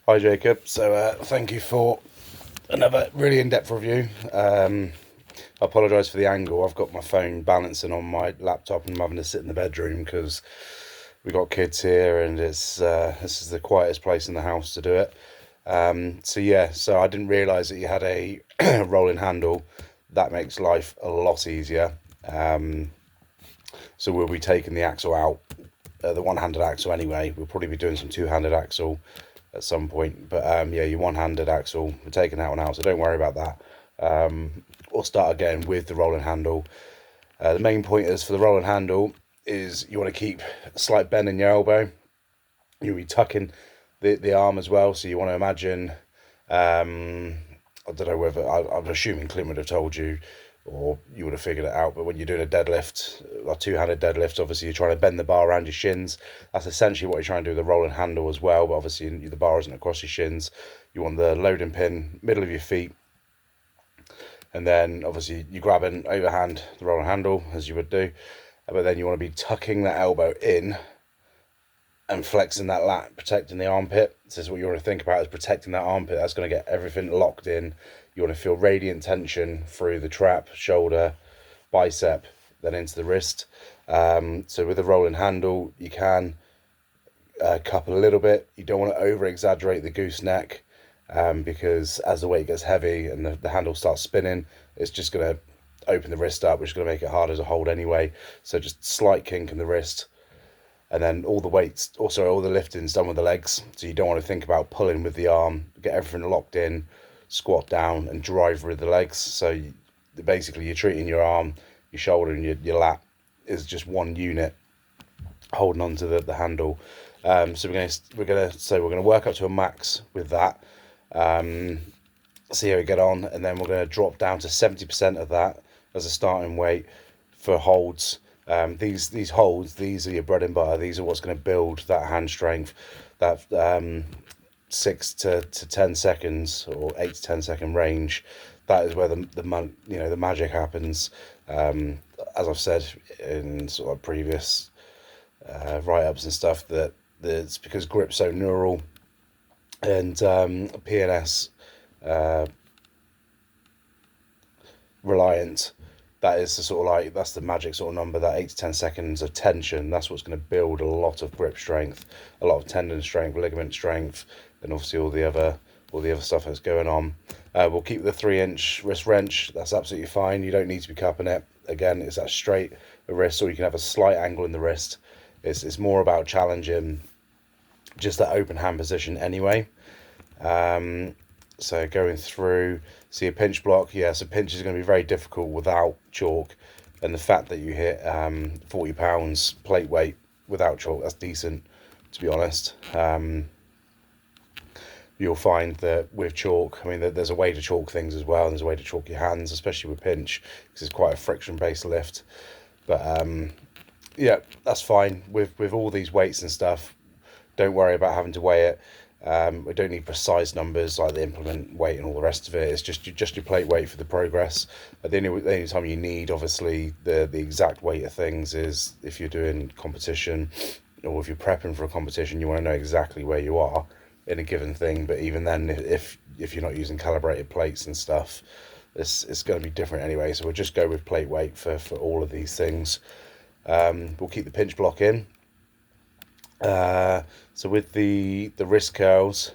Hi Jacob, so thank you for another really in-depth review. I apologise for the angle. I've got my phone balancing on my laptop and I'm having to sit in the bedroom because we've got kids here and this is the quietest place in the house to do it. So I didn't realise that you had a rolling handle. That makes life a lot easier. So we'll be taking the axle out, the one-handed axle anyway. We'll probably be doing some two-handed axle at some point, but yeah, your one-handed axle, we're taking that one out, so don't worry about that. We'll start again with the rolling handle. The main pointers for the rolling handle is you want to keep a slight bend in your elbow. You'll be tucking the arm as well, so you want to imagine, I don't know whether, I'm assuming Clint would have told you, or you would have figured it out, but when you're doing a deadlift, a two-handed deadlift, obviously you're trying to bend the bar around your shins. That's essentially what you're trying to do with the rolling handle as well, but obviously the bar isn't across your shins. You want the loading pin middle of your feet, and then obviously you grab an overhand the rolling handle as you would do, but then you want to be tucking that elbow in and flexing that lat, protecting the armpit. This is what you want to think about, is protecting that armpit. That's going to get everything locked in. You want to feel radiant tension through the trap, shoulder, bicep, then into the wrist. So with the rolling handle, you can cup a little bit. You don't want to over exaggerate the gooseneck, because as the weight gets heavy and the handle starts spinning, it's just going to open the wrist up, which is going to make it harder to hold anyway. So just slight kink in the wrist. And then all the weights, also all the lifting's done with the legs. So you don't want to think about pulling with the arm, get everything locked in, squat down and drive with the legs. So basically you're treating your arm, your shoulder and your lat is just one unit holding on to the handle. So we're gonna work up to a max with that. See how we get on, and then we're going to drop down to 70% of that as a starting weight for holds. These holds, these are your bread and butter. These are what's going to build that hand strength, that 6 to 10 seconds or 8 to 10 second range. That is where the magic happens. As I've said in sort of previous write-ups and stuff, that it's because grip's so neural, and PNS reliant. That is the sort of that's the magic sort of number, that 8 to 10 seconds of tension. That's what's going to build a lot of grip strength, a lot of tendon strength, ligament strength, and obviously all the other stuff that's going on. We'll keep the 3-inch wrist wrench. That's absolutely fine. You don't need to be cupping it. Again, it's that straight wrist, or you can have a slight angle in the wrist. It's more about challenging just that open hand position anyway. So going through, see a pinch block. So pinch is going to be very difficult without chalk, and the fact that you hit 40 pounds plate weight without chalk, that's decent, to be honest. You'll find that with chalk, I mean, there's a way to chalk things as well, and there's a way to chalk your hands, especially with pinch, because it's quite a friction-based lift. But yeah, that's fine with all these weights and stuff. Don't worry about having to weigh it. We don't need precise numbers like the implement weight and all the rest of it. It's just your plate weight for the progress. The only time you need, obviously, the exact weight of things is if you're doing competition, or if you're prepping for a competition. You want to know exactly where you are in a given thing. But even then, if you're not using calibrated plates and stuff, it's going to be different anyway. So we'll just go with plate weight for all of these things. We'll keep the pinch block in. So with the wrist curls,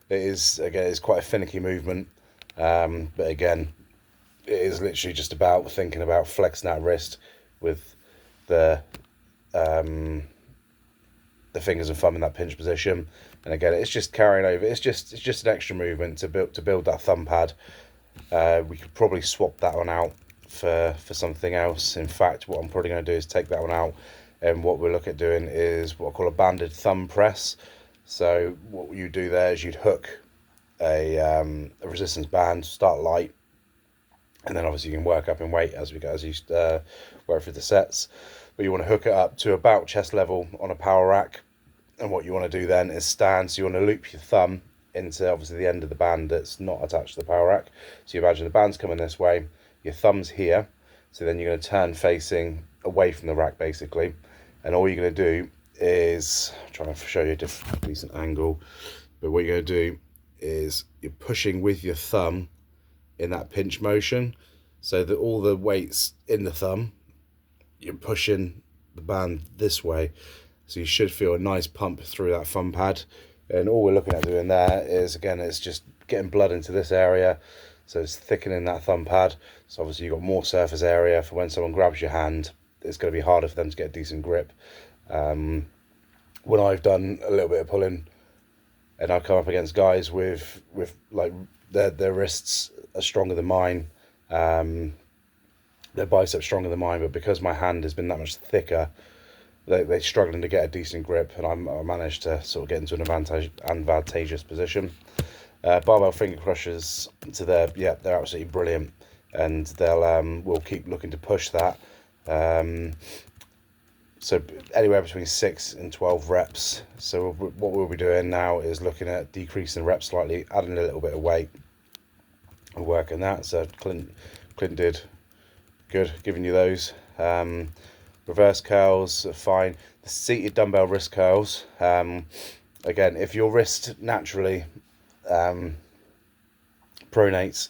it's quite a finicky movement, but again, it is literally just about thinking about flexing that wrist with the fingers and thumb in that pinch position, and again, it's just carrying over. It's just an extra movement to build that thumb pad. We could probably swap that one out for something else. In fact, what I'm probably going to do is take that one out. And what we'll look at doing is what I call a banded thumb press. So what you do there is you'd hook a resistance band, start light, and then obviously you can work up in weight as you work through the sets. But you want to hook it up to about chest level on a power rack. And what you want to do then is stand. So you want to loop your thumb into obviously the end of the band that's not attached to the power rack. So you imagine the band's coming this way, your thumb's here. So then you're going to turn facing away from the rack basically. And all you're going to do is, try and show you a decent angle. But what you're going to do is you're pushing with your thumb in that pinch motion, so that all the weight's in the thumb. You're pushing the band this way, so you should feel a nice pump through that thumb pad. And all we're looking at doing there is, again, it's just getting blood into this area, so it's thickening that thumb pad. So obviously you've got more surface area for when someone grabs your hand. It's going to be harder for them to get a decent grip. When I've done a little bit of pulling and I've come up against guys with like their wrists are stronger than mine, their biceps stronger than mine, but because my hand has been that much thicker, they're struggling to get a decent grip, and I managed to sort of get into an advantageous position. Barbell finger crushers, so they're absolutely brilliant, and we'll keep looking to push that. So anywhere between 6 and 12 reps. So what we'll be doing now is looking at decreasing reps slightly, adding a little bit of weight, and working that. So Clint did good giving you those. Reverse curls are fine. The seated dumbbell wrist curls, again, if your wrist naturally pronates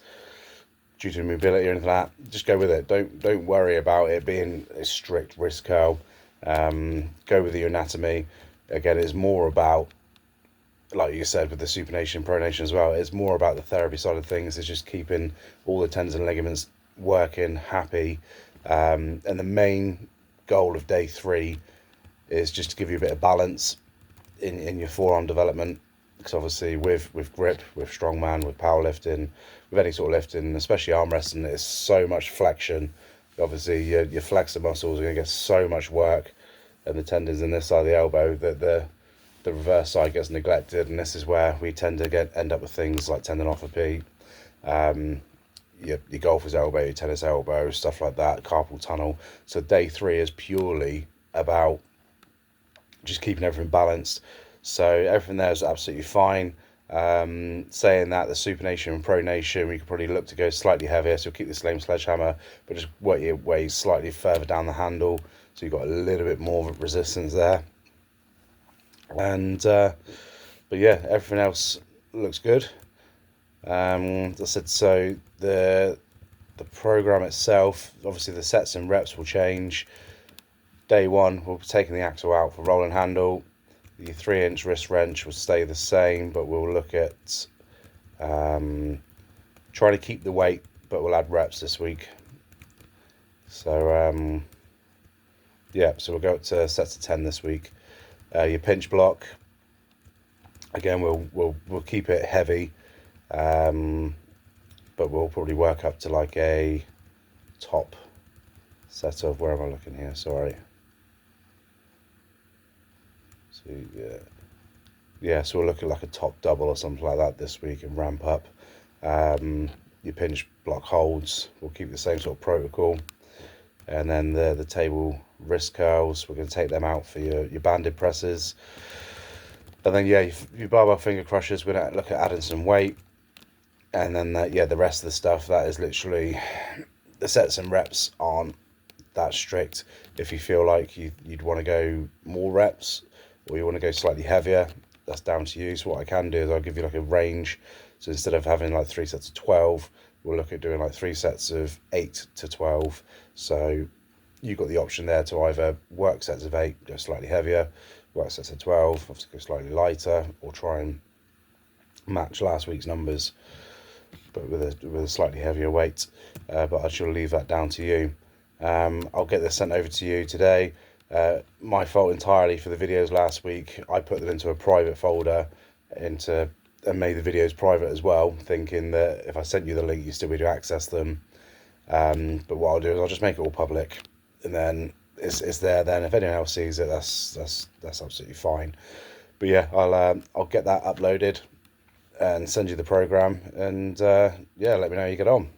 due to mobility or anything like that, just go with it. Don't worry about it being a strict wrist curl. Go with your anatomy. Again, it's more about, like you said, with the supination and pronation as well, it's more about the therapy side of things. It's just keeping all the tendons and ligaments working, happy. And the main goal of day 3 is just to give you a bit of balance in your forearm development, because obviously with grip, with strongman, with powerlifting, with any sort of lifting, especially arm wrestling, it's so much flexion. Obviously your flexor muscles are going to get so much work, and the tendons in this side of the elbow, that the reverse side gets neglected, and this is where we tend to end up with things like tendinopathy, your golfer's elbow, your tennis elbow, stuff like that, carpal tunnel. So day 3 is purely about just keeping everything balanced. So everything there is absolutely fine. Saying that, the supination and pronation, we could probably look to go slightly heavier, so you'll keep the same sledgehammer, but just work your way slightly further down the handle, so you've got a little bit more resistance there. And but yeah, everything else looks good. As I said, so the program itself, obviously the sets and reps will change. Day 1, we'll be taking the axle out for roll and handle. The 3-inch wrist wrench will stay the same, but we'll look at trying to keep the weight, but we'll add reps this week. So yeah, so we'll go up to sets of 10 this week. Your pinch block, again, we'll keep it heavy, but we'll probably work up to like a top set of, where am I looking here? Sorry. So yeah, so we'll look at like a top double or something like that this week and ramp up. Your pinch block holds, we'll keep the same sort of protocol. And then the table wrist curls, we're going to take them out for your banded presses. And then yeah, your barbell finger crushers, we're going to look at adding some weight. And then the rest of the stuff, that is literally, the sets and reps aren't that strict. If you feel like you'd want to go more reps, or you want to go slightly heavier, that's down to you. So what I can do is I'll give you like a range. So instead of having like 3 sets of 12, we'll look at doing like 3 sets of 8 to 12. So you've got the option there to either work sets of 8, go slightly heavier, work sets of 12, obviously go slightly lighter, or try and match last week's numbers, but with a slightly heavier weight. But I shall leave that down to you. I'll get this sent over to you today. My fault entirely for the videos last week. I put them into a private folder and made the videos private as well, thinking that if I sent you the link, you'd still be able to access them. But what I'll do is I'll just make it all public, and then it's there. Then if anyone else sees it, that's absolutely fine. But yeah, I'll get that uploaded and send you the program, and yeah, let me know how you get on.